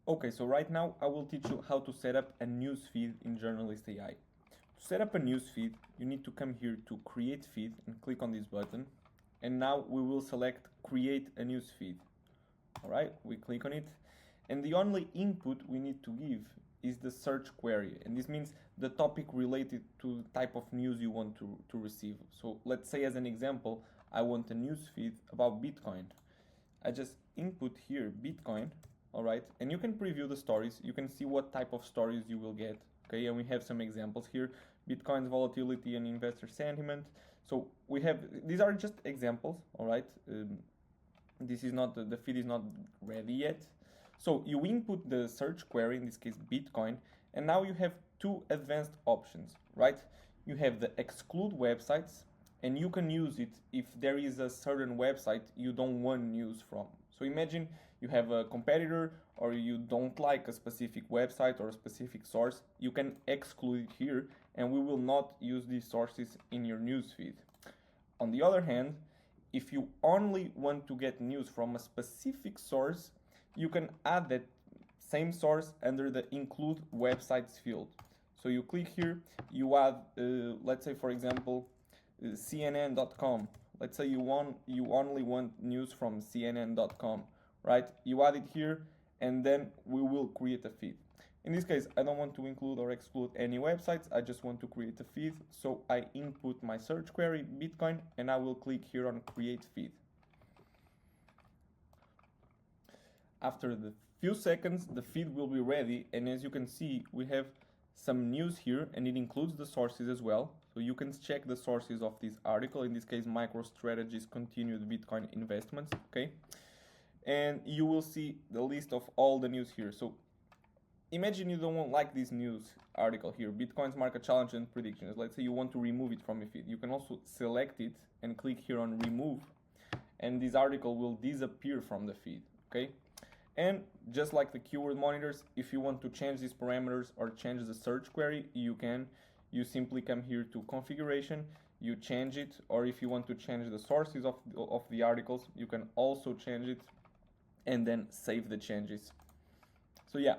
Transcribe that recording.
Okay, so right now I will teach you how to set up a news feed in Journalist AI. To set up a news feed, you need to come here to create feed and click on this button. And now we will select create a news feed. All right, we click on it. And the only input we need to give is the search query. And this means the topic related to the type of news you want to receive. So let's say as an example, I want a news feed about Bitcoin. I just input here Bitcoin. All right, and you can preview the stories. You can see what type of stories you will get. Okay, and we have some examples here: Bitcoin's volatility and investor sentiment. So we have, these are just examples. All right, this is not, the feed is not ready yet. So you input the search query, in this case Bitcoin, and now you have two advanced options, right? You have the exclude websites, and you can use it if there is a certain website you don't want news from. So imagine you have a competitor or you don't like a specific website or a specific source, you can exclude it here and we will not use these sources in your newsfeed. On the other hand, if you only want to get news from a specific source, you can add that same source under the include websites field. So you click here, you add, let's say for example, CNN.com. Let's say you only want news from CNN.com, right? You add it here, and then we will create a feed. In this case, I don't want to include or exclude any websites. I just want to create a feed. So I input my search query, Bitcoin, and I will click here on create feed. After the few seconds, the feed will be ready, and as you can see, we have some news here, and it includes the sources as well. So you can check the sources of this article, in this case MicroStrategy's continued Bitcoin investments, okay? And you will see the list of all the news here. So imagine you don't like this news article here, Bitcoin's market challenge and predictions. Let's say you want to remove it from your feed. You can also select it and click here on remove, and this article will disappear from the feed, okay? And just like the keyword monitors, if you want to change these parameters or change the search query, you can. You simply come here to configuration, you change it, or if you want to change the sources of the articles, you can also change it and then save the changes. So yeah,